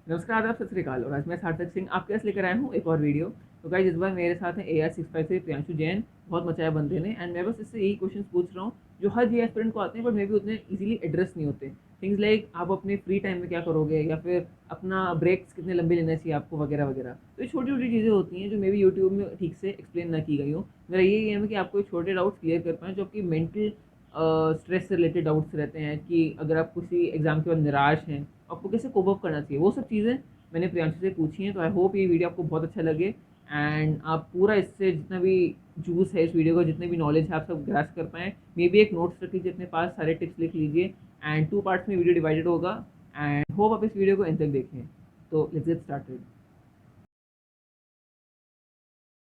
नमस्कार, आदाब, सत श्री अकाल और आज मैं सार्थक सिंह आपके पास लेकर आया हूँ एक और वीडियो। तो गाइस इस बार मेरे साथ हैं AR65 से प्रियांशु जैन। बहुत मचाया बंदे ने एंड मैं बस इससे यही क्वेश्चन पूछ रहा हूँ जो हर जी एस्पिरेंट को आते हैं, पर मे भी उतने इजीली एड्रेस नहीं होते। थिंग्स लाइक आप अपने फ्री टाइम में क्या करोगे, या फिर अपना ब्रेक्स कितने लंबे लेना चाहिए आपको, वगैरह वगैरह। तो ये छोटी छोटी चीज़ें होती हैं जो मे भी यूट्यूब में ठीक से एक्सप्लेन ना की गई हो। मेरा यही एम है कि आपको छोटे डाउट्स क्लियर कर पाएँ जो आपकी मेंटल स्ट्रेस से रिलेटेड डाउट्स रहते हैं, कि अगर आप किसी एग्जाम के बाद निराश हैं, आपको कैसे कोप अप करना चाहिए, वो सब चीज़ें मैंने प्रियांशु से पूछी हैं। तो आई होप ये वीडियो आपको बहुत अच्छा लगे एंड आप पूरा इससे जितना भी जूस है इस वीडियो का, जितने भी नॉलेज है, आप सब ग्रास्प कर पाएँ। मे बी एक नोट्स रख लीजिए अपने पास, सारे टिप्स लिख लीजिए एंड 2 पार्ट्स में वीडियो डिवाइडेड होगा एंड होप आप इस वीडियो को एंड तक देखें। तो let's get started.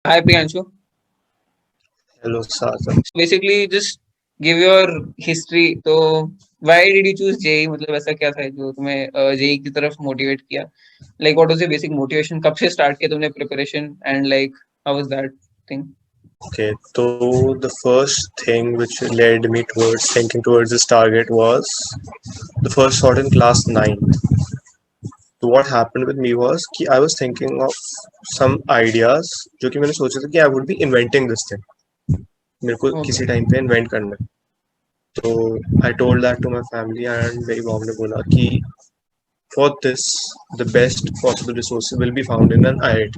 Hi Priyanshu. Hello, Satham. Basically, just give your history. तो why did you choose JEE? मतलब ऐसा क्या था जो तुम्हें JEE की तरफ motivate किया? Like what was your basic motivation? कब से start किया तुमने preparation and like how was that thing? Okay, so the first thing which led me towards thinking towards this target was the first thought in class 9th. So what happened with me was कि I was thinking of some ideas जो कि मैंने सोचा था कि I would be inventing this thing. मेरे को किसी टाइम पे इन्वेंट करना है. तो I told that to my family and मेरी मॉम ने बोला कि for this the best possible resources will be found in an IIT.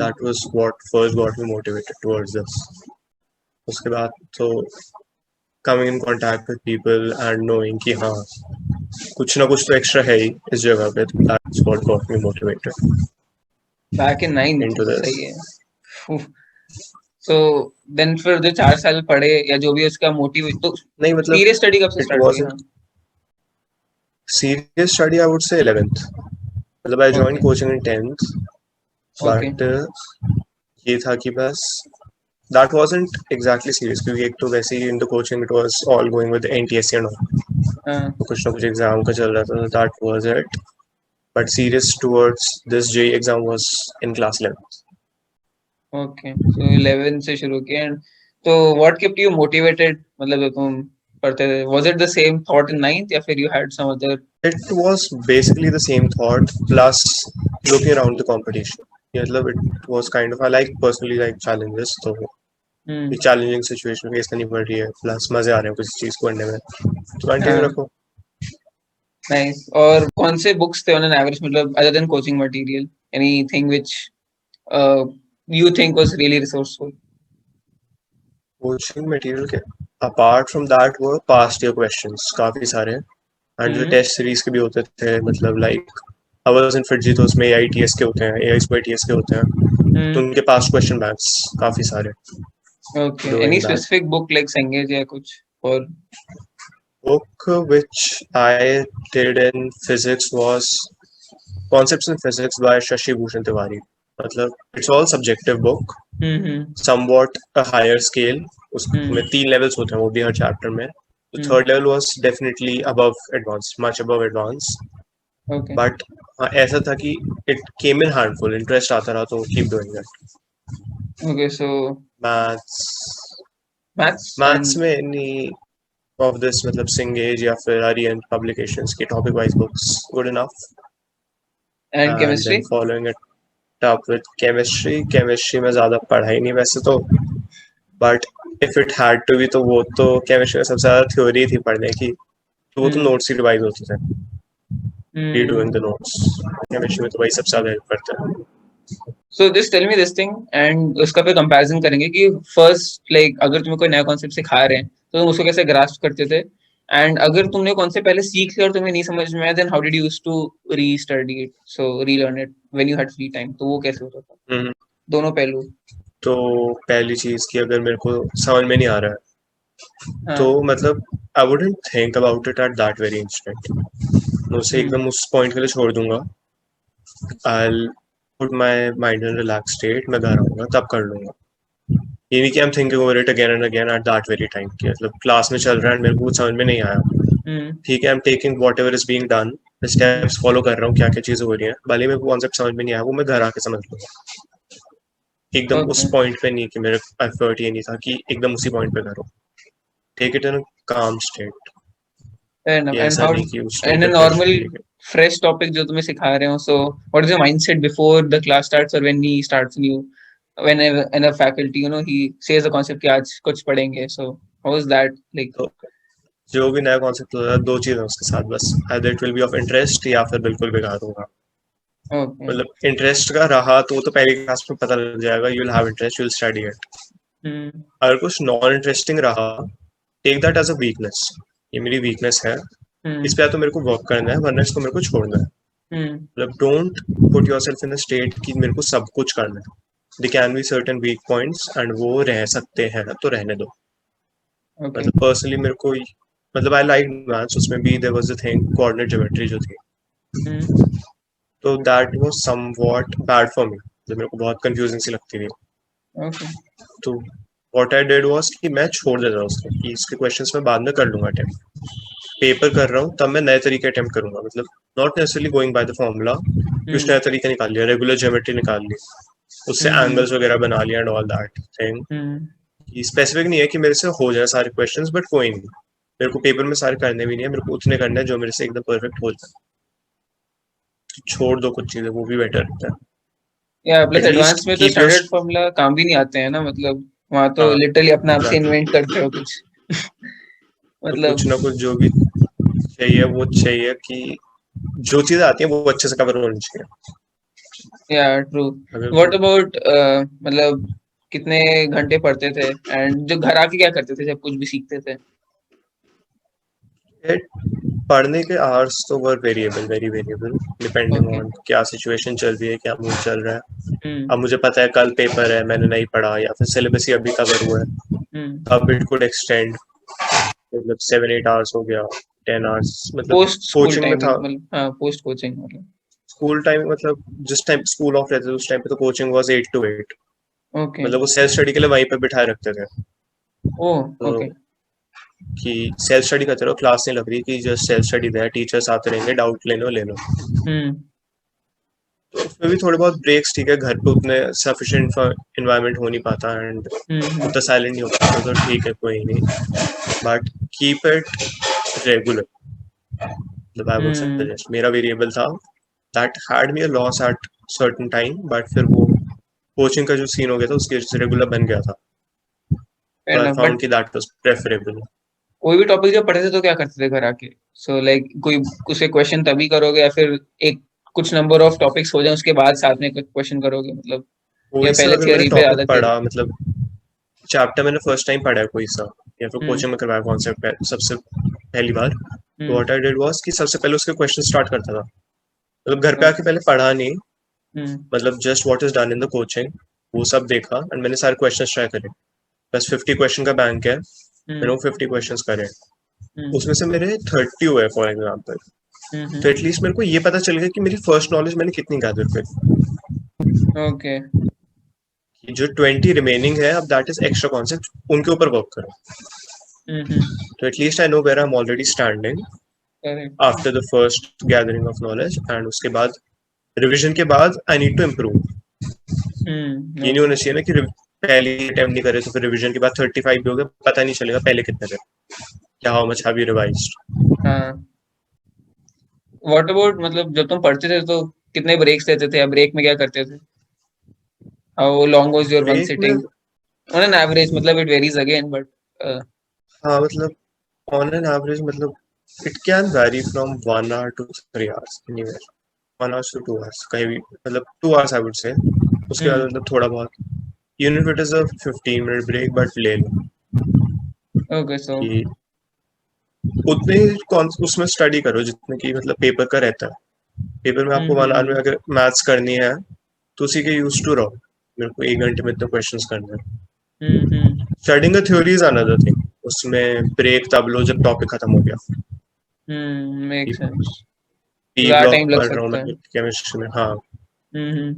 That was what first got me motivated towards this. उसके बाद तो coming in contact with people and knowing कि हाँ कुछ ना कुछ तो extra है ही इस जगह पे, that's what got me motivated. Back in 9th. Into this. सही है. So then फिर जो 4 साल पढ़े या जो भी उसका मोटिव, तो नहीं मतलब serious study कब से start हुई? Serious study I would say 11th. मतलब I joined coaching in 10th. But ये था कि बस that wasn't exactly serious क्योंकि एक तो वैसे ही in the coaching it was all going with the NTSC and all. तो कुछ ना कुछ एग्जाम का चल रहा था, that was it. But serious towards this JEE exam was in class 11th. Okay, so 11 से शुरू किया. तो what kept you motivated? मतलब जब तुम पढ़ते थे, was it the same thought in 9th या फिर you had some other? It was basically the same thought plus looking around the competition. मतलब it was kind of I like personally like challenges, तो ये challenging situation face करनी पड़ रही है, plus मजे आ रहे हैं किसी चीज को करने में, तो कंटिन्यू रखो. Nice. और कौन से books थे on an average, मतलब other than coaching material, anything which you think was really resourceful? Coaching material के apart from that were past year questions काफी सारे, and जो test series के भी होते थे, मतलब like I was in FITGI तो उसमें AITS के होते हैं, AIS के होते हैं, तो उनके past question banks काफी सारे. Okay. Any specific book like Sangeet या कुछ और? Book which I did in physics was Concepts in Physics by Shashi Bhushan Tiwari. मतलब it's all subjective book, somewhat a higher scale. उसमें 3 levels होते हैं वो भी हर chapter में. The third level was definitely above advanced, much above advanced. Okay. But ऐसा था कि it came in handful. Interest आता रहा तो keep doing it. Okay, so maths में any of this मतलब Cengage या फिर Arihant publications के topic wise books good enough. And chemistry? Then following it up with chemistry में ज़्यादा पढ़ा ही नहीं वैसे तो, but if it had to be तो वो तो chemistry में सबसे ज़्यादा theory थी पढ़ने की, तो वो तो notes ही revise होते थे, redoing the notes. chemistry में तो वही सबसे ज़्यादा help करता है. So just tell me this thing and उसका पे comparison करेंगे कि first like अगर तुम्हें कोई नया concept सिखा रहे हैं तो तुम उसको कैसे grasp करते थे, and अगर तुमने concept पहले सीख लिया और तुम्हें नहीं समझ में आया, then how did you used to re-study it, so relearn it when you had free time, तो वो कैसे होता था? दोनों पहलू. तो पहली चीज़ कि अगर मेरे को समझ में नहीं आ रहा है तो मतलब I wouldn't think about it at that very instant. मैं उसे एकदम उस point के लिए छोड़ दूंगा. I'll put my mind in a relaxed state. मैं घर आऊँगा तब कर लूँगा. ये नहीं कि I'm thinking over it again and again at that very time. कि मतलब क्लास में चल रहा है मेरे को कुछ समझ में नहीं आया, ठीक है, I'm taking whatever is being done, steps follow कर रहा हूँ, क्या क्या चीज़ें हो रही हैं, भले मेरे को कॉन्सेप्ट समझ में नहीं आया वो मैं घर आके समझ लूँगा. एकदम उस पॉइंट पे नहीं कि मेरे एफर्ट ये नहीं था कि एकदम उसी पॉइंट पे करो. टेक इट इन अ काम state. And how in a normal fresh topic जो तुम्हें सिखा रहे हो, so what is your mindset before the class starts or when he starts new, when a faculty he says the concept कि आज कुछ पढ़ेंगे, so how is that like? तो जो भी नया कॉन्सेप्ट होता है, दो चीज़ें उसके साथ बस, either it will be of interest या फिर बिल्कुल बेकार होगा। Okay. मतलब इंटरेस्ट का रहा तो वो तो पहली क्लास में पता लग जाएगा, you will have interest, you will study it. अगर कुछ नॉन इंटरेस्टिंग रहा, take that as a weakness, ये मेरी वीकनेस है, इस पे या तो मेरे को वर्क करना है वरना इसको मेरे को छोड़ना है। मतलब don't put yourself in a state कि मेरे को सब कुछ करना है। They can be certain weak points and वो रह सकते हैं, तो रहने दो। Okay. मतलब पर्सनली मेरे को मतलब आई लाइक मैथ्स, उसमें भी there was a thing coordinate geometry जो थी, तो that was somewhat bad for me, जो मेरे को बहुत कंफ्यूजिंग सी लगती थी। Okay. तो व्हाट आई डिड वाज कि मैं छोड़ देता था उसको, कि इसके क्वेश्चंस मैं बाद में कर लूंगा अटेम्प्ट। पेपर कर रहा हूँ तब मैं नए तरीके अटेम्प्ट करूंगा, मतलब not necessarily going by the formula, कुछ नया तरीका निकाल लिया, रेगुलर ज्योमेट्री निकाल ली, उससे एंगल्स वगैरह बना लिया एंड ऑल दैट थिंग। ये स्पेसिफिक नहीं है कि मेरे से हो जाए सारे क्वेश्चंस, बट कोई नहीं, मेरे को पेपर में सारे करने भी नहीं है, मेरे को उतने करने हैं जो मेरे से एकदम परफेक्ट हो जाए। तो छोड़ दो कुछ चीजें, वो भी बेटर रहता है। या प्लस At least एडवांस में तो keep your स्टैंडर्ड फॉर्मूला काम भी नहीं आते हैं ना, मतलब वहाँ तो हाँ, लिटरली अपने आप से exactly. इन्वेंट करते हो कुछ तो मतलब कुछ ना कुछ जो भी चाहिए वो चाहिए कि जो चीजें आती हैं वो अच्छे से कवर होनी चाहिए। या ट्रू। अगर व्हाट अबाउट मतलब कितने घंटे पढ़ते थे एंड जो घर आके क्या करते थे जब कुछ भी सीखते थे? पढ़ने के आवर्स तो वर variable, very variable, depending okay. On क्या सिचुएशन चल रही है, क्या मूड चल रहा है। अब मुझे पता है कल पेपर है, मैंने नहीं पढ़ा, या फिर सिलेबस ही अभी कवर हुआ है, अब इट कुड एक्सटेंड, मतलब 7-8 आवर्स हो गया, 10 आवर्स, मतलब पोस्ट स्कूल कोचिंग में था। टाइमिंग मतलब, हाँ पोस्ट कोचिंग मतलब। स्कूल टाइम मतलब जिस टाइम स्कूल ऑफ रहते थे उस टाइम पे तो कोचिंग वाज 8 to 8, ओके। मतलब वो सेल्फ स्टडी के लिए वहीं पे बिठाए रखते थे। ओ तो ओके। कि सेल्फ स्टडी करते रहो, क्लास नहीं लग रही कि जस्ट सेल्फ स्टडी है, टीचर्स आते रहेंगे, डाउट ले लो ले लो। हम्म तो उसमें भी थोड़े बहुत ब्रेक्स, ठीक है, घर पे उतने सफिशिएंट इन्वायरमेंट हो नहीं पाता एंड उतना साइलेंट नहीं हो पाता, तो ठीक है कोई नहीं, बट कीप इट रेगुलर। मतलब आई वुड सजेस्ट, मेरा वेरिएबल था that had me a loss at certain time, but फिर वो कोचिंग का जो सीन हो गया था उसके वजह से रेगुलर बन गया था, तो आई फाउंड बट कि दैट वाज प्रेफरेबल। कोई भी टॉपिक जब पढ़ते थे तो क्या करते थे घर आके? सो लाइक कोई उसे क्वेश्चन तभी करोगे या फिर एक कुछ नंबर ऑफ टॉपिक्स हो जाए उसके बाद साथ में क्वेश्चन करोगे, मतलब या कोई सा पहले अगर मैंने थ्योरी पे टॉपिक ज्यादा पढ़ा, मतलब चैप्टर मैंने फर्स्ट टाइम पढ़ा है कोई सा, या फिर कोचिंग में करवाया कॉन्सेप्ट सबसे पहली बार, तो व्हाट आई डिड वाज कि सबसे पहले उसके क्वेश्चन स्टार्ट करता था, मतलब घर पे आके पहले पढ़ा नहीं, मतलब just what is done in the coaching वो सब देखा एंड मैंने सारे क्वेश्चन ट्राई करे। बस 50 क्वेश्चन का बैंक है, मैंने वो 50 क्वेश्चन करे, उसमें से मेरे 30 हुए फॉर एग्जाम्पल, तो एटलीस्ट मेरे को ये पता चल गया कि मेरी फर्स्ट नॉलेज मैंने कितनी गैदर करी। ओके। जो 20 रिमेनिंग है, अब दैट इज एक्स्ट्रा कॉन्सेप्ट, उनके ऊपर वर्क करो, तो at least I know where I am already standing correct. After the first gathering of knowledge, and उसके बाद रिविजन के बाद आई नीड टू इम्प्रूव। ये नहीं होना चाहिए ना कि पहले अटेम्प्ट नहीं करे तो फिर रिविजन के बाद 35 भी हो गए, पता नहीं चलेगा पहले कितने थे, क्या how much have you revised. हाँ। व्हाट अबाउट मतलब जब तुम पढ़ते थे तो कितने ब्रेक्स लेते थे या ब्रेक में क्या करते थे? How long was your one break में, सिटिंग ऑन एन एवरेज? मतलब इट वेरीज अगेन बट हाँ मतलब ऑन एन एवरेज, मतलब it can vary from 1 hour to 3 hours anywhere, 1 hour to 2 hours कहीं भी, मतलब 2 hours आई वुड से, उसके बाद मतलब थोड़ा बहुत, even if it is a 15-minute break, but ले लो ओके। सो कि उतने उसमें स्टडी करो जितने की मतलब पेपर का रहता है। पेपर में आपको 1 hour में अगर मैथ्स करनी है तो उसी के यूज टू रहो, मेरे को 1 घंटे में इतने क्वेश्चंस करने हैं। Studying the theory is another thing, उसमें ब्रेक तब लो जब टॉपिक खत्म हो गया। Make sense. पी ज़्यादा ब्लॉक टाइम लग पढ़ रहा हूँ सकता है। मैं केमिस्ट्री में, हाँ हम्म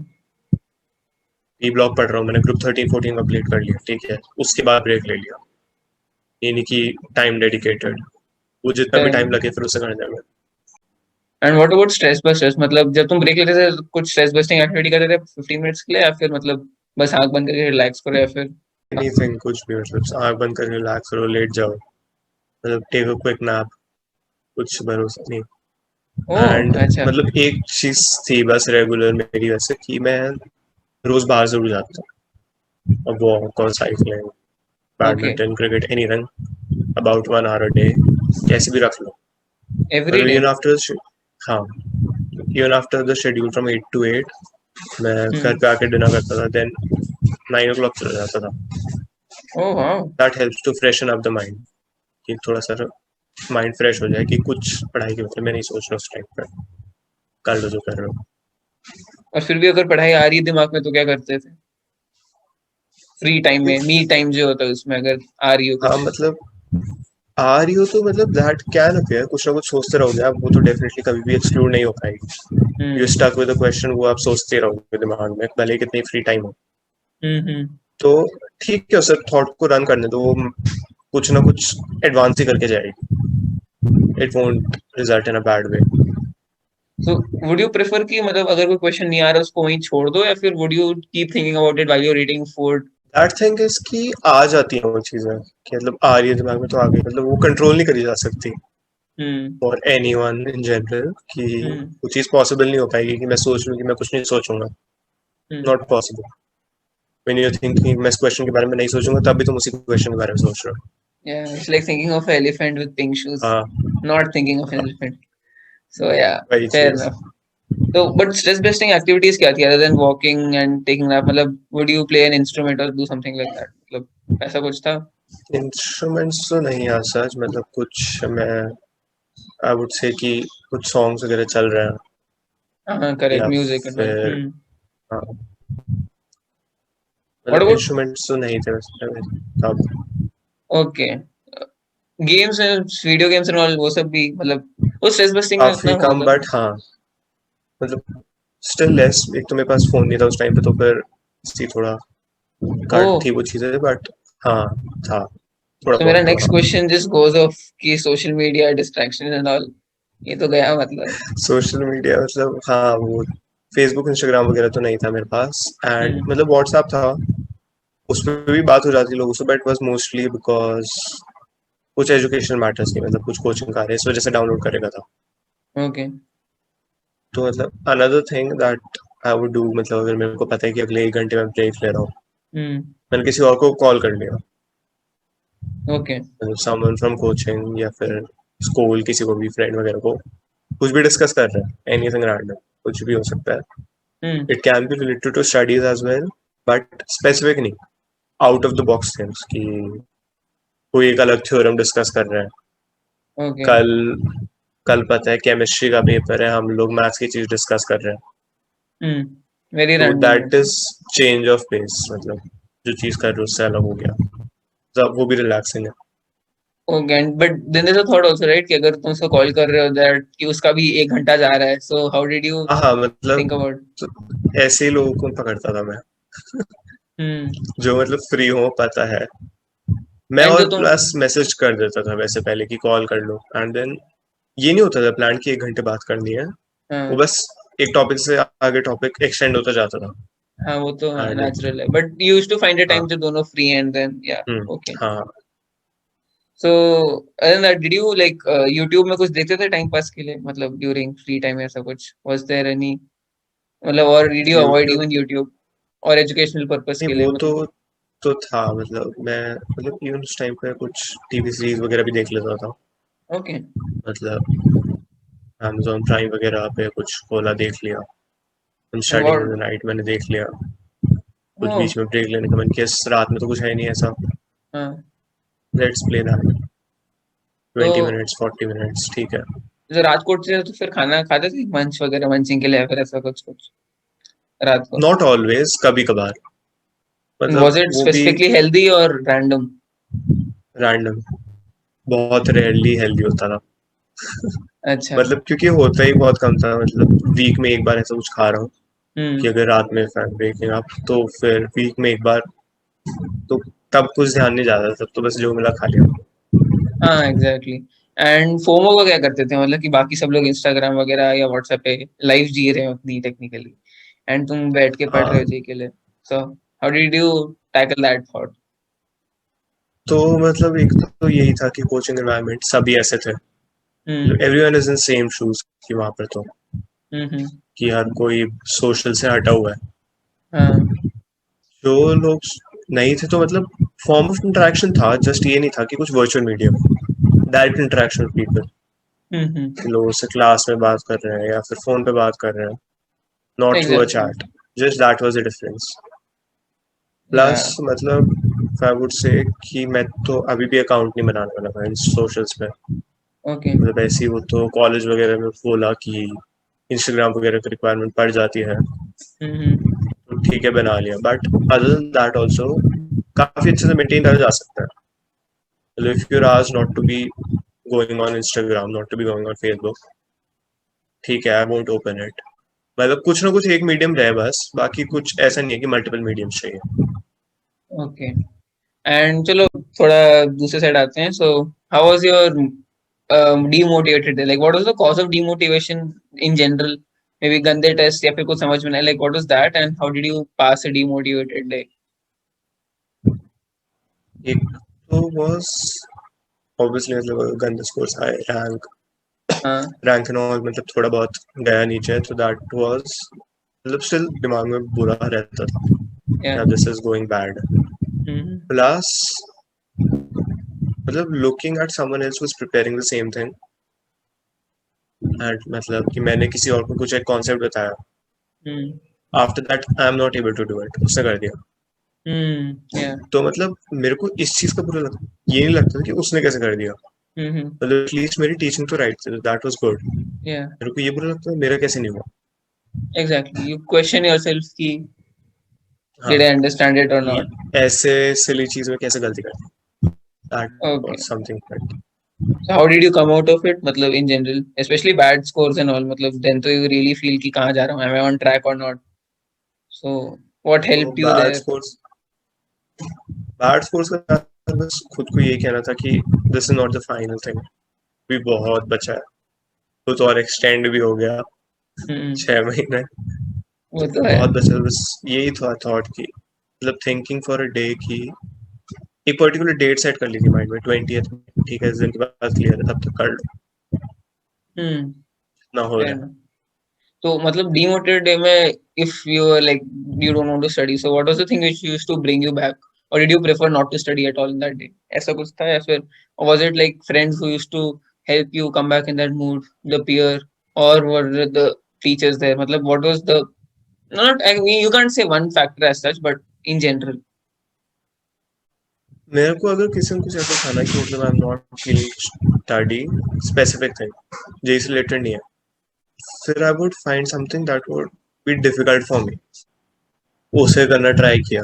पी ब्लॉक पढ़ रहा हूँ, मैंने ग्रुप 13-14 कंप्लीट कर लिया, ठीक है, उसके बाद ब्रेक ले लिया, ये नहीं कि टाइम डेडिकेटेड, वो जितना भी टाइम लगे फिर उसे करने में। And what about stress busters? मतलब जब तुम ब्रेक लेते थे तो कुछ स्ट्रेस बस्टिंग एक्टिविटी करते थे 15 मिनट्स के लिए, या फिर मतलब बस आंख बंद करके रिलैक्स करो, या फिर एनीथिंग, कुछ भी, मतलब आँख बंद कर रिलैक्स करो, लेट जाओ, मतलब टेक अ क्विक नैप, कुछ भरोसा नहीं। एंड अच्छा मतलब एक चीज थी बस रेगुलर मेरी वैसे कि मैं रोज बाहर जरूर जाता हूँ, वॉक और cycling, okay badminton, cricket, anything about 1 hour a day, कैसे भी रख लो। एवरी मतलब डे इवन आफ्टर, हाँ, even after the schedule from 8 to 8 मैं घर पे आके डिनर करता था, देन 9 o'clock चला जाता था। Oh wow that helps to freshen up the mind, कि थोड़ा सा माइंड फ्रेश हो जाए, कि कुछ पढ़ाई के मतलब मैं नहीं सोच रहा उस टाइम पर, कर लो जो कर रहे हो। और फिर भी अगर पढ़ाई आ रही है दिमाग में तो क्या करते थे फ्री टाइम में मी टाइम जो होता है उसमें अगर आ रही हो हाँ कुछ मतलब आ रही हो तो मतलब दैट कैन अपीयर, कुछ ना कुछ सोचते रहोगे आप, वो तो डेफिनेटली कभी भी एक्सक्लूड नहीं हो पाएगी। You hmm stuck with the question, वो आप सोचते रहोगे दिमाग में भले ही कितनी फ्री टाइम हो। हम्म। तो ठीक है, सर थॉट को रन करने दो, वो कुछ ना कुछ एडवांस ही करके जाएगी, it won't result in a bad way. So would you prefer कि मतलब अगर कोई क्वेश्चन नहीं आ रहा उसको वहीं छोड़ दो या फिर would you keep thinking about it while you reading food that thing is कि आ जाती हैं वो चीजें, कि मतलब आ रही है दिमाग में तो आ गई, मतलब वो कंट्रोल नहीं करी जा सकती हम्म फॉर एनीवन इन जनरल, कि हम्म वो चीज पॉसिबल नहीं हो पाएगी कि मैं सोच लूं कि मैं कुछ नहीं सोचूंगा। Hmm not possible. When you think कि मैं इस क्वेश्चन के बारे में नहीं सोचूंगा, तब भी तुम उसी क्वेश्चन के बारे में सोच रहे yeah it's like thinking of an elephant with pink shoes हो। हाँ, not thinking of an elephant so yeah वही fair चीज। enough so but stress busting activities क्या थी other than walking and taking nap मतलब would you play an instrument or do something like that मतलब ऐसा कुछ था इंस्ट्रूमेंट्स तो नहीं यार सच, मतलब कुछ मैं आई वुड से कि कुछ सॉन्ग्स वगैरह चल रहे हैं, हाँ करेक्ट या म्यूजिक एंड ऑल फिर हाँ, what मतलब about इंस्ट्रूमेंट्स तो नहीं थे वैसे तब। okay games video games and all वो सब भी मतलब वो स्ट्रेस बस्टिंग में उतना काफी कम, होगा बट हाँ मतलब स्टिल लेस। एक तो मेरे पास फोन नहीं था उस टाइम पे, तो फिर इसलिए थोड़ा ओ कट थी वो चीजें, बट हाँ था थोड़ा तो मेरा बहुत तो नेक्स्ट हाँ। क्वेश्चन जस्ट गोज ऑफ कि social media distraction and all ये तो गया मतलब सोशल मीडिया मतलब हाँ, वो फेसबुक इंस्टाग्राम वगैरह तो नहीं था मेरे पास, एंड हम्म मतलब व्हाट्सएप था, उसमें भी बात हो जाती लोगों से, but it was mostly because कुछ एजुकेशनल मैटर्स नहीं, मतलब कुछ कोचिंग का है, इस वजह से डाउनलोड करेगा था। ओके तो मतलब another thing that I would do, मतलब अगर मेरे को पता है कि अगले 1 घंटे में ब्रेक ले रहा हूँ, हम्म मैंने किसी और को कॉल कर लिया, ओके मतलब समवन फ्रॉम कोचिंग या फिर स्कूल, किसी को भी, फ्रेंड वगैरह को, कुछ भी डिस्कस कर रहे हैं, एनीथिंग रैंडम, कुछ भी हो सकता है। Hmm it can be related to studies as well, but specific नहीं, out of the box things, कि कोई एक अलग थ्योरम डिस्कस कर रहे हैं। ओके कल कल पता है केमिस्ट्री का पेपर है, हम लोग मैथ्स की चीज डिस्कस कर रहे हैं। वेरी तो रैंडम दैट मतलब इज चेंज ऑफ पेस, मतलब जो चीज कर रहे हो उससे अलग हो गया, तो वो भी रिलैक्सिंग है। Okay but then there a thought also right कि अगर तुम उसको कॉल कर रहे हो दैट कि उसका भी 1 घंटा जा रहा है सो हाउ डिड यू हाँ हाँ, मतलब थिंक अबाउट तो ऐसे ही लोगों को पकड़ता था मैं, हम्म जो मतलब फ्री हो, पता है। मैं एंड जो और तुम प्लस मैसेज कर देता था वैसे पहले कि कॉल कर लो, एंड देन ये नहीं होता था प्लान कि 1 घंटे बात करनी है, वो हाँ बस एक टॉपिक से आगे टॉपिक एक्सटेंड होता जाता था। हाँ वो तो हाँ एंड नेचुरल है but you used to find a time हाँ, जब दोनों फ्री एंड देन या ओके हाँ, so other than that did you like YouTube में कुछ देखते थे टाइम पास के लिए मतलब ड्यूरिंग फ्री टाइम ऐसा कुछ was there any मतलब और did you avoid YouTube, even YouTube और एजुकेशनल पर्पस नहीं के लिए वो मतलब तो था, मतलब मैं मतलब इवन उस टाइम पे कुछ टीवी सीरीज वगैरह भी देख लेता था, ओके मतलब अमेजोन प्राइम वगैरह पे कुछ खोला, देख लिया, स्टार्टिंग इन और द नाइट मैंने देख लिया, कुछ ओ बीच में ब्रेक लेने का मन किया, रात में तो कुछ है नहीं ऐसा, हाँ लेट्स प्ले दैट, तो 20 मिनट्स 40 मिनट्स, ठीक है। जो राजकोट से तो फिर खाना खाते थे मंच वगैरह मंचिंग के लिए या फिर ऐसा कुछ कुछ रात को नॉट ऑलवेज, कभी कभार, was मतलब it वो भी specifically healthy और random रैंडम, बहुत रेयरली हेल्दी होता था, अच्छा मतलब क्योंकि होता ही बहुत कम था, मतलब वीक में एक बार ऐसा कुछ खा रहा हूँ, कि हम्म अगर रात में फैन ब्रेकिंग अप, तो फिर वीक में एक बार, तो तब कुछ ध्यान नहीं जाता, तब तो बस जो मिला खा लिया। हाँ एग्जैक्टली एंड फोमो को क्या करते थे मतलब कि बाकी सब लोग इंस्टाग्राम वगैरह या व्हाट्सएप पे लाइव जी रहे हो अपनी टेक्निकली एंड तुम बैठ के पढ़ रहे हाँ, हो जी के लिए so how did you tackle that thought तो मतलब एक तो यही था कि कोचिंग एनवायरनमेंट सभी ऐसे थे, everyone is in same shoes कि वहां पर तो कि हर कोई सोशल से हटा हुआ है. हाँ. जो लोग नहीं थे तो मतलब फॉर्म ऑफ इंटरेक्शन था, जस्ट ये नहीं था कि कुछ virtual medium, direct interaction with people. लोगों से क्लास में बात कर रहे हैं या फिर फोन पे बात कर रहे हैं, not through a Exactly. Chat. Just that was the difference. Yeah. Plus मतलब आई वुड से कि मैं तो अभी भी अकाउंट नहीं बनाने वाला था इन सोशल्स पे. Okay. मतलब ऐसे ही वो तो कॉलेज वगैरह में बोला कि इंस्टाग्राम वगैरह की रिक्वायरमेंट पड़ जाती है तो ठीक है बना लिया. But other than that also काफी अच्छे से मेंटेन करा जा सकता है. मतलब if you are asked not to be going on Instagram, not to be going on Facebook, ठीक है आई वोंट ओपन इट. मतलब कुछ ना कुछ एक मीडियम रहे बस, बाकी कुछ ऐसा नहीं है कि मल्टीपल मीडियम्स चाहिए. Okay. And चलो थोड़ा दूसरे साइड आते हैं. So how was your demotivated day? Like what was the cause of demotivation in general? Maybe गंदे टेस्ट या फिर कुछ समझ में नहीं. Like what was that and how did you pass a demotivated day? एक तो was obviously मतलब गंदे स्कोर्स आए, हाँ. रैंक एंड ऑल मतलब थोड़ा बहुत गया नीचे, तो दैट वाज मतलब स्टिल दिमाग में बुरा रहता था Yeah. Yeah this is going bad. Plus मतलब looking at someone else was preparing the same thing and मतलब कि मैंने किसी और को कुछ एक कॉन्सेप्ट बताया, after that I am not able to do it, उसने कर दिया. Yeah. तो मतलब मेरे को इस चीज का बुरा लगता, ये नहीं लगता कि उसने कैसे कर दिया. मतलब एटलीस्ट मेरी टीचिंग तो राइट थी, दैट वाज गुड. Yeah. मेरे को ये बुरा लगता है मेरा कैसे नहीं हुआ. Exactly. You question yourself कि हाँ did I understand it or कि not? ऐसे सिली चीज में कैसे गलती कर दी. That Okay. Was something that. So how did you come out of it? मतलब in general, especially bad scores and all. मतलब then तो you really feel कि कहाँ जा रहा हूँ? Am I on track or not? So what तो helped you there? Bad scores का बस खुद को ये कहना था कि this is not the final thing, भी बहुत बचा है. कुछ और एक्सटेंड भी हो गया हम्म. 6 महीने, वो तो तो है. बहुत बचा. बस यही था थॉट की मतलब थिंकिंग फॉर अ डे की एक पर्टिकुलर डेट सेट कर ली थी माइंड में, 20th. ठीक है इस दिन के बाद क्लियर है, तब तक कर लो, हम्म. ना हो Fair रहा है. enough. तो मतलब demotivated day में if you were like you don't want to study, so what was the thing which used to bring you back? Or did you prefer not to study at all in that day? ऐसा कुछ था या फिर or was it like friends who used to help you come back in that mood, the peer, or were it the teachers there? मतलब what was the not I mean you can't say one factor as such, but in general. मेरे को अगर किसी ने कुछ ऐसा था ना कि मतलब I am not feeling study specific thing, JEE से रिलेटेड नहीं है, फिर I would find something that would be difficult for me, उसे करना ट्राई किया.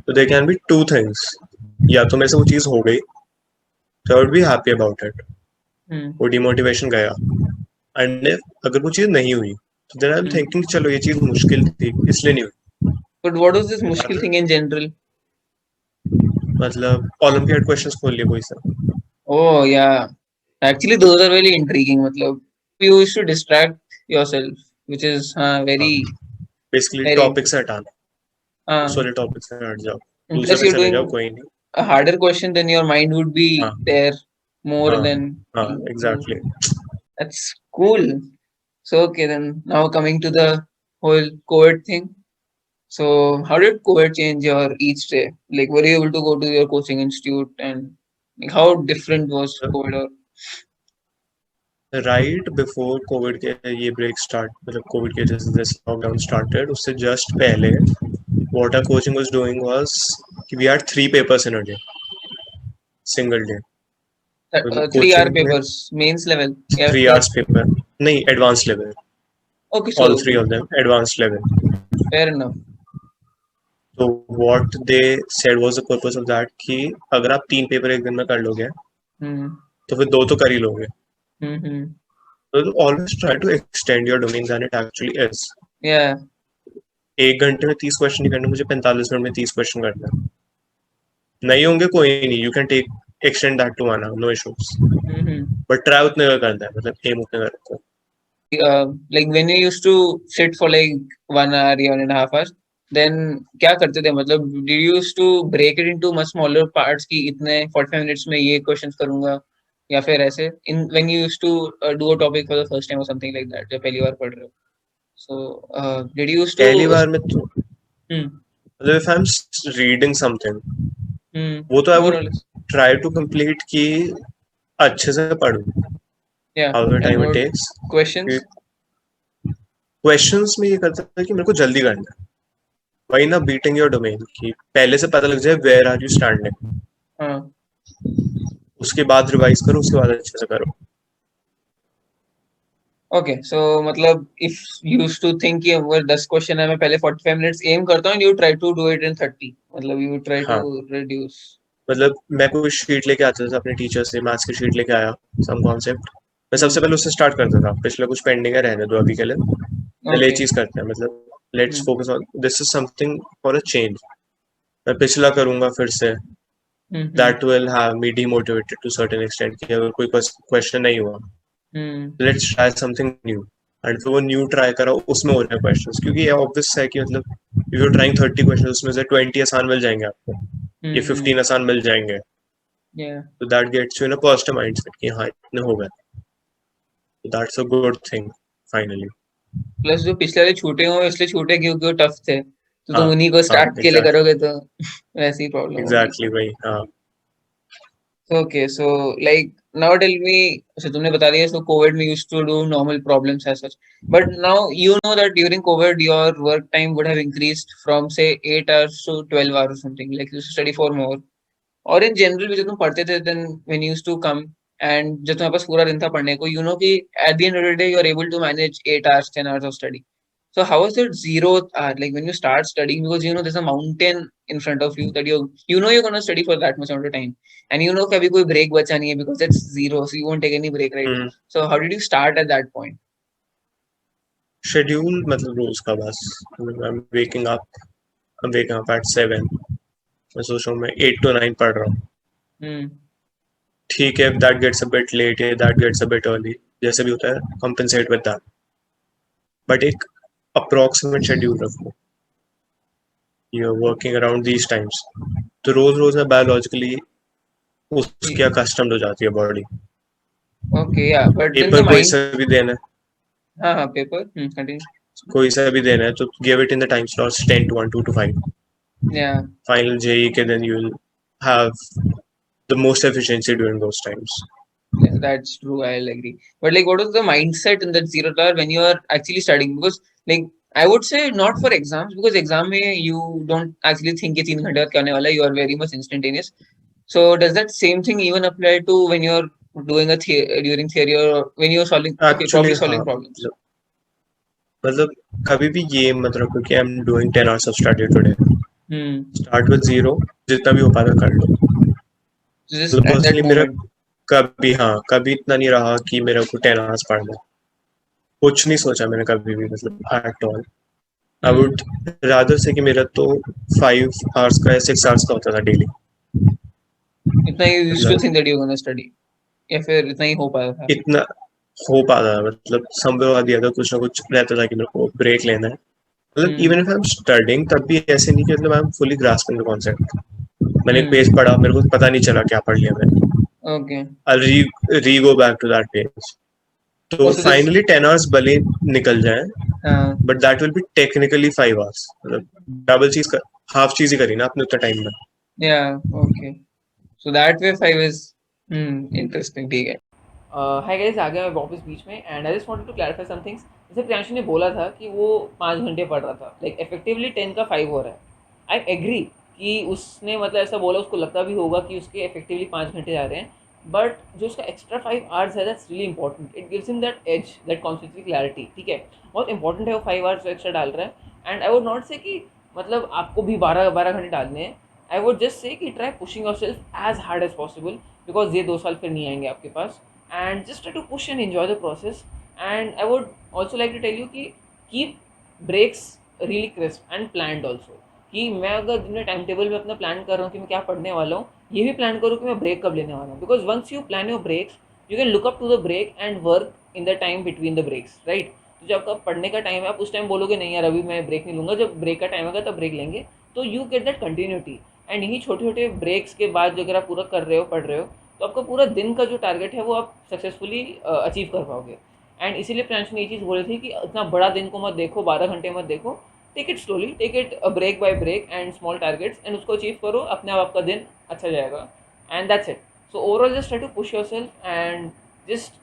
तो they can be two things, या तो मेरे से वो चीज़ हो गई तो I would be happy about it, Hmm. वो डिमोटिवेशन गया. एंड अगर वो चीज़ नहीं हुई तो देन आई एम थिंकिंग चलो ये चीज़ मुश्किल थी इसलिए नहीं हुई. But what was this या मुश्किल फिर thing in general? मतलब ओलंपियाड क्वेश्चंस खोल लिए कोई सा. Oh yeah, actually those are very intriguing. मतलब you used to distract yourself, which is हाँ very बेसिकली very टॉपिक से interesting. हटाना, उस हाँ. वाले टॉपिक से हट जाओ, And दूसरे plus पे you're चले doing जाओ कोई नहीं. a harder question, then your mind would be हाँ there more हाँ than हाँ you. Exactly. That's cool. So okay then now coming to the whole COVID thing. So how did COVID change your each day? Like were you able to go to your coaching institute and like how different was COVID or right before COVID के ये break start, मतलब COVID के जैसे जैसे lockdown started उससे just पहले what our coaching was doing was कि we had 3 papers in a day, single day. मतलब 3 hour कोचिंग में papers mains level? Yeah, 3 hours paper नहीं, advance level, okay, all so three of them advance level. fair enough. तो what they said was the purpose of that कि अगर आप 3 paper एक दिन में कर लोगे Hmm. तो फिर दो तो कर ही लोगे. Mm-hmm. तो always try to extend your domain then it actually is. Yeah. 1 घंटे में 30 क्वेश्चन नहीं करने, मुझे 45 मिनट में 30 क्वेश्चन करना है. नहीं होंगे कोई नहीं, you can take extend that to 1 hour, no issues. Mm-hmm. But try उतने का करना है, मतलब एम उतने का रखो. Like when you used to sit for like 1 hour, 1.5 hours, then क्या करते थे? मतलब did you used to break it into much smaller parts कि इतने 45 minutes में ये questions करूँगा या फिर ऐसे in when you used to do a topic for the first time और समथिंग लाइक दैट, जब पहली बार पढ़ रहे हो, so did you used to पहली बार में तो हम्म मतलब if I'm reading something, वो तो I मोर would और लेस, try to complete कि अच्छे से पढूं या however and time it what takes. Questions? Questions में ये करता है कि मेरे को जल्दी करना है, वही ना बीटिंग योर डोमेन कि पहले से पता लग जाए वेयर आर यू स्टैंडिंग, हाँ, उसके बाद रिवाइज करो, उसके बाद अच्छे से करो. ओके, सो मतलब if you used to think कि अगर 10 क्वेश्चन है, मैं पहले 45 मिनट्स एम करता हूँ, you try to do it in 30, मतलब यू ट्राई टू हाँ, रिड्यूस. मतलब मैं कोई शीट लेके आता था अपने टीचर से, मैथ्स की शीट लेके आया, सम कॉन्सेप्ट, मैं सबसे पहले उससे स्टार्ट करता था, पिछले कुछ पेंडिंग है रहने दो अभी के लिए, पहले ये ओके. चीज करते हैं, मतलब let's focus on this is something for a change. मैं पिछला करूंगा फिर से, that will have me demotivated to certain extent कि अगर कोई क्वेश्चन नहीं हुआ, let's try something new. And फिर वो न्यू ट्राई करो, उसमें हो रहे हैं क्वेश्चंस, क्योंकि ये ऑब्वियस है कि मतलब इफ यू ट्राइंग 30 क्वेश्चन, उसमें से 20 आसान मिल जाएंगे आपको, ये 15 आसान मिल जाएंगे, या तो that gets you in a positive mindset कि हाँ इतने हो गए, तो that's a good thing finally. Plus जो पिछले वाले छूटे हुए इसलिए छूटे क्योंकि वो टफ थे, तो हाँ तुम उन्हीं को हाँ, स्टार्ट के लिए एग्जैक्टली करोगे तो वैसी प्रॉब्लम होगी. एग्जैक्टली वही, हाँ. Okay, so like now tell me, so तुमने बता दिया, so COVID we used to do normal problems as such, but now you know that during COVID your work time would have increased from say 8 hours to 12 hours or something, like you used to study for more, और in general भी जब तुम पढ़ते थे then when you used to come and जब तुम्हारे पास पूरा दिन था पढ़ने को, you know कि at the end of the day you are able to manage 8 hours 10 hours of study. So how was it 0th hour, like when you start studying, because you know there's a mountain in front of you that you're going to study for that much amount of time, and you know कि अभी कोई break बचा नहीं है because it's 0, so you won't take any break, right? So how did you start at that point? Schedule मतलब रोज का बस, I'm waking up at 7, मैं सोच रहा हूँ मैं 8 to 9 पढ़ रहा हूँ, Hmm. ठीक है, if that gets a bit late या that gets a bit early, जैसे भी होता है compensate with that, but एक approximate schedule रखो, you're working around these times, तो रोज रोज में बायोलॉजिकली उसके accustomed हो जाती है body. Okay, yeah, but then the paper कोई mind, सा भी देना है, हाँ paper, continue. कोई सा भी देना है तो give it in the time slots 10 to 1, 2 to 5. Yeah, Final JE के then you will have the most efficiency during those times. yeah, that's true. I'll agree. But like, what was the mindset in that 0th hour when you are actually studying? Because like, I would say not for exams, because exam में you don't actually think कि 3 घंटे बाद क्या होने वाला है. You are very much instantaneous. So does that same thing even apply to when you're doing during theory or when you're solving, okay, Actually probably हाँ, solving problems? मतलब कभी भी ये मत रखो कि I am doing 10 hours of study today. Hmm. Start with 0, जितना भी हो पाएगा कर लो. So just मतलब at that पर्सनली मेरा moment. कभी इतना नहीं रहा कि मेरा को 10 hours पढ़ना है. कुछ नहीं सोचा मैंने कभी भी, मतलब at all. I would rather से कि मेरा तो 5 hours का या 6 hours का होता था डेली. इतना you used to मतलब think that you're gonna study, या फिर इतना ही हो पाया था? इतना हो पाता था, मतलब संभव दिया था, कुछ ना कुछ रहता था कि मेरे को ब्रेक लेना है. मतलब even if I am studying तब भी ऐसे नहीं कि मतलब I am fully grasping the concept. मैंने एक पेज पढ़ा, मेरे को पता नहीं चला क्या पढ़ लिया मैंने, Okay. I re go back to that page. तो Also this, फाइनली 10 hours भले निकल जाए, हाँ, but that will be technically 5 hours. मतलब डबल चीज कर, हाफ चीज ही करी ना आपने उतना टाइम में. yeah, okay. So that way 5 is interesting, ठीक है. हाय गाइस, आ गया मैं वापस बीच में and I just wanted to clarify some things. जैसे प्रियांशु ने बोला था कि वो 5 घंटे पढ़ रहा था, लाइक इफेक्टिवली 10 का 5 हो रहा है. आई एग्री कि उसने मतलब ऐसा बोला, उसको लगता भी होगा कि उसके इफेक्टिवली 5 घंटे जा रहे हैं, बट जो उसका एक्स्ट्रा 5 आवर्स है that's really important. It gives him that edge, that concept clarity. ठीक है, बहुत इंपॉर्टेंट है वो 5 आवर्स एक्स्ट्रा डाल रहा है. एंड आई वुड नॉट से कि मतलब आपको भी 12 घंटे डालने हैं. आई वुड जस्ट से कि try pushing yourself as hard as possible, because ये 2 साल फिर नहीं आएंगे आपके पास. And just try to push and enjoy the process. And I would also like to tell you कि keep breaks really crisp and planned also. कि मैं अगर दिन में टाइम टेबल में अपना प्लान कर रहा हूँ कि मैं क्या पढ़ने वाला हूँ, ये भी प्लान करूँ कि मैं ब्रेक कब लेने वाला हूँ. Because once you plan your breaks you can look up to the break and work in the time between the breaks, right. तो जब आपका पढ़ने का टाइम है, आप उस टाइम बोलोगे नहीं यार अभी मैं ब्रेक नहीं लूँगा, जब ब्रेक का टाइम होगा तब ब्रेक लेंगे, तो you get that continuity. And यही छोटे छोटे ब्रेक्स के बाद जो अगर आप पूरा कर रहे हो, पढ़ रहे हो, तो आपका पूरा दिन का जो टारगेट है वो आप सक्सेसफुली अचीव कर पाओगे। एंड इसीलिए प्रियांशु ने ये चीज़ बोली थी कि इतना बड़ा दिन को मत देखो, 12 घंटे मत देखो, take it slowly, take it break by break and small targets, and उसको अचीव करो, अपने आप आपका दिन अच्छा जाएगा। And that's it. So overall just try to push yourself and just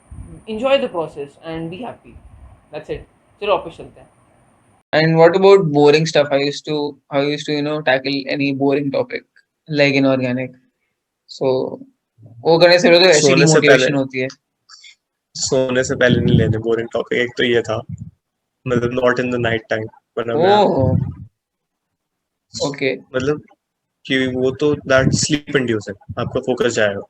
enjoy the process and be happy. That's it. चलो वापस चलते हैं। And what about boring stuff? How you used to, tackle any boring topic like inorganic. So, वो करने से तो ऐसी सोने से पहले डिमोटिवेशन होती है। नहीं लेने बोरिंग टॉपिक। एक तो ये था, मतलब not in the night time, वरना मैं ओह, ओके, मतलब कि वो तो दैट स्लीप इंड्यूस है, आपका फोकस जाएगा।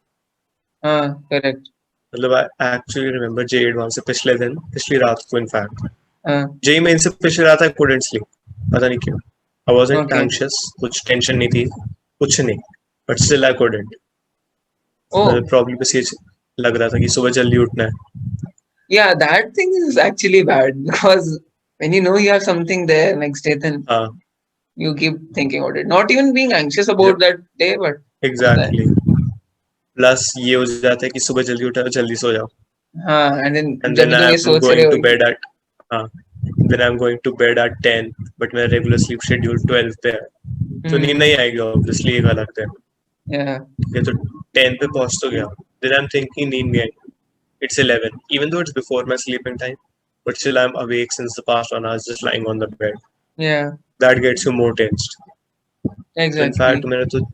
हाँ, करेक्ट, मतलब I actually remember J advance से पिछली रात को, इनफैक्ट हाँ, जे मेन से पिछली रात आई कुडंट स्लीप, पता नहीं क्यों। आई वाजंट ओके, एंग्शियस, कुछ टेंशन नहीं थी, कुछ नहीं, बट स्टिल आई कुडंट। ओह, मतलब प्रॉब्लम बस ये लग रहा था कि सुबह जल्दी उठना है। yeah, that thing is actually bad because when you know you have something there next day, then हाँ you keep thinking about it. Not even being anxious about that day, but exactly. Plus ये हो जाता है कि सुबह जल्दी उठा जल्दी सो जाओ, हाँ, and then and जब then भी तुम ये I'm सोच रहे going हो to bed at हाँ then I'm going to bed at 10, but मेरा रेगुलर स्लीप शेड्यूल 12 पे है, तो नींद नहीं आएगी ऑब्वियसली, एक अलग है। yeah, ये तो 10 पे पहुंच तो गया, then I'm thinking नींद नहीं आएगी, it's 11 even though it's before my sleeping time, but still I'm awake since the past 1 hour just lying on the bed. yeah, That gets you more tensed. So in exactly. fact मैंने तो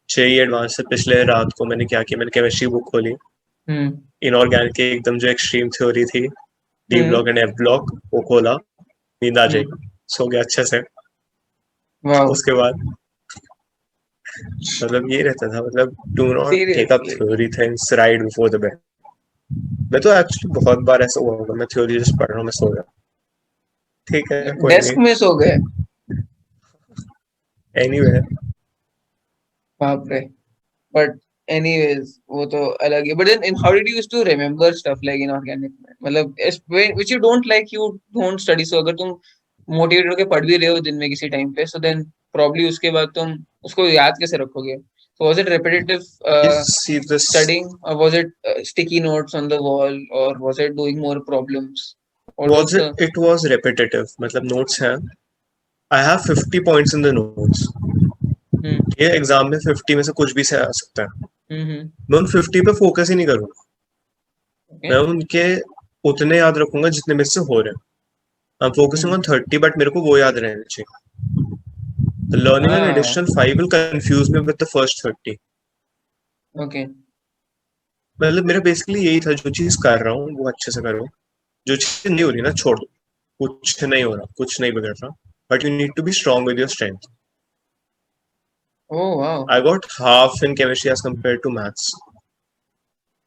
चाहिए advance से पिछले रात को मैंने क्या किया, मैंने केमिस्ट्री बुक खोली, Hmm. इनऑर्गेनिक की एकदम जो एक्सट्रीम थ्योरी थी, D Hmm. Block and F block, वो खोला, नींद आ Hmm. जाएगी, सो गया अच्छे से। Wow. उसके बाद मतलब ये रहता था, मतलब do not take up Seriously. Theory things right before the bed. मैं तो एक्चुअली बहुत बार ऐसा हुआ होगा, मैं थ्योरी जस्ट पढ़ रहा हूँ, मैं सो गया, ठीक है कोई डेस्क नहीं, में सो गए, एनीवे। बाप रे। But anyways, वो तो अलग है। But then how did you used to remember stuff like inorganic में? मतलब which you don't like, you don't study. So अगर तुम मोटिवेट होकर पढ़ भी रहे हो दिन में किसी टाइम पे, so then probably उसके बाद तुम उसको याद कैसे रखोगे? So was it repetitive See this, studying, or was it sticky notes on the wall, or was it doing more problems? Or was it was repetitive, मतलब notes हैं, I have 50 points in the notes, ये exam में 50 में से कुछ भी से आ सकता है, मैं उन 50 पे फोकस ही नहीं करूंगा, मैं उनके उतने याद रखूंगा जितने मेरे से हो रहे हैं। I'm focusing on 30, but मेरे को वो याद रहने चाहिए। The learning an additional 5 will confuse me with the first 30. Okay. मतलब मेरा बेसिकली यही था, जो चीज कर रहा हूँ वो अच्छे से करो, जो चीज नहीं हो रही ना छोड़ दो, कुछ नहीं हो रहा, कुछ नहीं बिगड़ रहा, but you need to be strong with your strength. Oh wow. I got half in chemistry as compared to maths.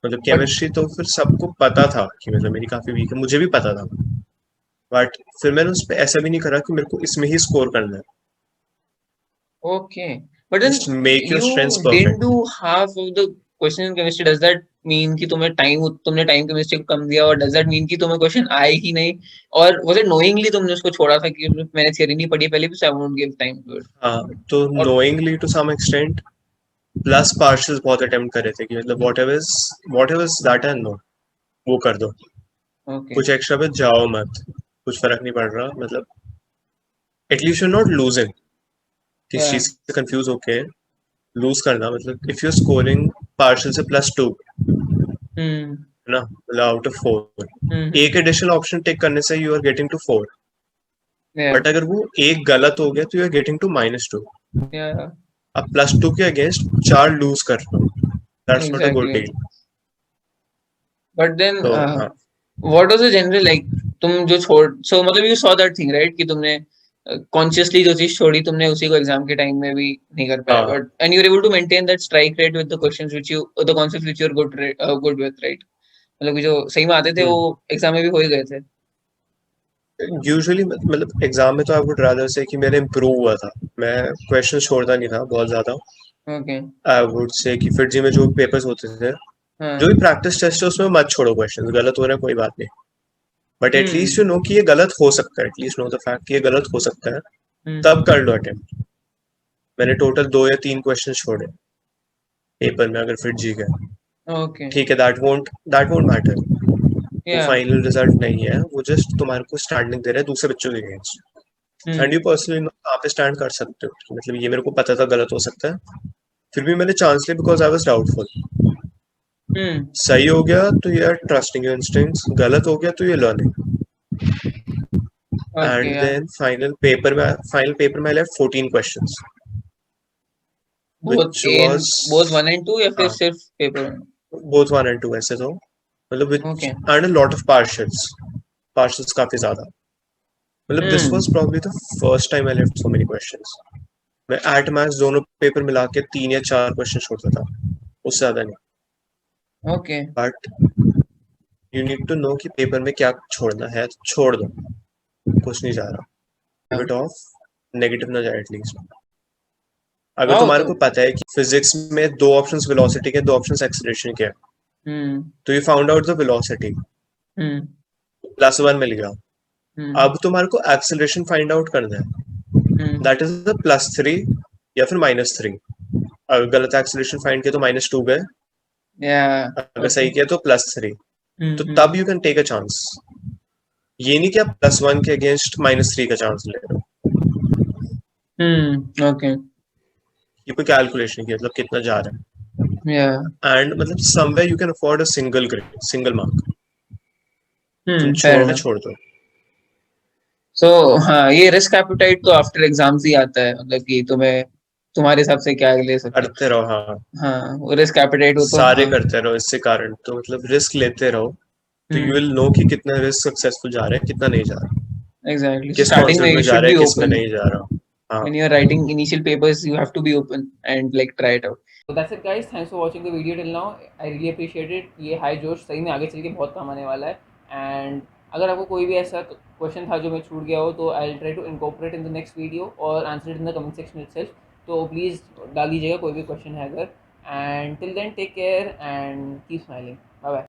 मतलब केमिस्ट्री तो फिर सबको पता था कि मतलब मेरी काफी वीक है, मुझे भी पता था, बट फिर मैंने उस पर ऐसा भी नहीं करा कि मेरे को इसमें ही स्कोर करना है। Okay. But then Just make your you strengths didn't perfect. do half of the question in chemistry. Does that mean कि तुमने टाइम केमिस्ट्री को कम दिया, और does that mean कि तुम्हें क्वेश्चन आए ही नहीं, और was it knowingly तुमने उसको छोड़ा था कि मैंने थ्योरी नहीं पढ़ी पहले भी, so I won't give time to it? हाँ, तो knowingly to some extent, plus partials बहुत अटेम्प्ट कर रहे थे कि मतलब whatever is that and no वो कर दो, Okay. कुछ एक्स्ट्रा पे जाओ मत, कुछ फर्क नहीं पड़ रहा, मतलब एटलीस्ट यू नॉट लूजिंग, किस Yeah. चीज से कंफ्यूज होके लूज करना, मतलब if you are scoring partial से +2 Hmm. है ना, मतलब आउट ऑफ 4, Hmm. एक एडिशनल ऑप्शन टेक करने से you are getting to 4, Yeah. But अगर वो एक गलत हो गया तो you are getting to -2, Yeah. अब +2 के अगेंस्ट 4 लूज कर रहे हो, that's not a good Exactly. Deal. But then तो हाँ, what was the general like, तुम जो छोड़, so मतलब you saw that thing right कि तुमने consciously जो चीज छोड़ी तुमने उसी को एग्जाम के टाइम में भी नहीं कर पाया, हाँ, but and you were able to maintain that strike rate with the questions which you, the concepts which you are good with, right? मतलब कि जो सही में आते थे वो एग्जाम में भी हो ही गए थे। यूजुअली मतलब एग्जाम में तो आई वुड रादर से कि मैंने इम्प्रूव हुआ था, मैं क्वेश्चन छोड़ता नहीं था बहुत ज्यादा। Okay. आई वुड से कि फिर जी में जो पेपर्स होते थे, हाँ. जो भी प्रैक्टिस टेस्ट है उसमें मत छोड़ो क्वेश्चन, गलत हो रहा है कोई बात नहीं, but at least you Hmm. Know कि ये गलत हो सकता है, एटलीस्ट नो द फैक्ट कि ये गलत हो सकता है, Hmm. तब कर लो अटेम्प्ट। मैंने टोटल 2 या 3 क्वेश्चन छोड़े पेपर में, अगर फिर जी गए ओके ठीक है, दैट वोंट मैटर, वो या फाइनल रिजल्ट नहीं है, वो जस्ट तुम्हारे को स्टैंडिंग दे रहा है दूसरे बच्चों के against. And you personally know कहाँ पे स्टैंड कर सकते हो, कि मतलब ये मेरे को पता था गलत हो सकता है, फिर भी मैंने चांस लिया because I was doubtful. Hmm सही हो गया तो you are trusting your instincts, गलत हो गया तो यू लर्निंग। ओके एंड या देन फाइनल पेपर में I left 14 questions both which in was both 1 and 2 या फिर हाँ, सिर्फ पेपर 1? both 1 and 2 ऐसे तो, मतलब which okay and a lot of partials काफी ज्यादा, मतलब this was hmm probably the first time I left so many questions। मैं एट मैक्स दोनों पेपर मिला के 3 या 4 क्वेश्चन छोड़ता था, उससे ज्यादा नहीं। Okay but you need to know कि पेपर में क्या छोड़ना है, तो छोड़ दो, कुछ नहीं जा रहा, गिव इट ऑफ, नेगेटिव ना जाए एटलीस्ट। अगर हाँ तुम्हारे तो को पता है कि फिजिक्स में 2 ऑप्शंस वेलोसिटी के, 2 ऑप्शंस एक्सीलरेशन के हैं, हम्म तो you found out the velocity, hmm +1 मिल गया। हम्म अब तुम्हारे को एक्सीलरेशन फाइंड आउट करना है, हम्म दैट इज द +3 या फिर -3। अगर गलत एक्सीलरेशन फाइंड किया तो -2 गए, या अगर ओके सही किया तो +3, तो हम्म तब you can take a chance. ये नहीं कि आप +1 के अगेंस्ट -3 का चांस ले रहे हो, ओके ये कोई कैलकुलेशन की मतलब कितना जा रहा या है, एंड मतलब somewhere you can afford a single grade, single mark, तुम फेयर छोड़ना इनफ। छोड़ दो। सो हाँ, ये रिस्क एपेटाइट तो आफ्टर एग्जाम्स ही आता है, मतलब कि तुम्हें तुम्हारे हिसाब से क्या ले सकते हो। करते रहो, हाँ, हाँ, वो रिस्क एपेटाइट हो तो सारे हाँ। करते रहो, इससे कारण तो मतलब रिस्क लेते रहो, तो यू हम्म विल नो कि कितना रिस्क सक्सेसफुल जा रहा है, कितना नहीं जा रहा, एग्जैक्टली, किस स्टार्टिंग में कॉन्सेप्ट यू में जा शुड रहा है, बी किस में ओपन। नहीं जा रहा। हाँ, When you are writing initial papers, you have to be open and like try it out. तो that's it guys, thanks for watching the video till now. I really appreciate it. ये high जोश सही में आगे चल के बहुत काम आने वाला है। एंड अगर आपको कोई भी ऐसा क्वेश्चन था जो मैं छूट गया हो, तो I will try to incorporate in the next video और answer it in the comment section itself. तो प्लीज़ डाल दीजिएगा कोई भी क्वेश्चन है अगर। And till then take care and keep smiling. Bye bye.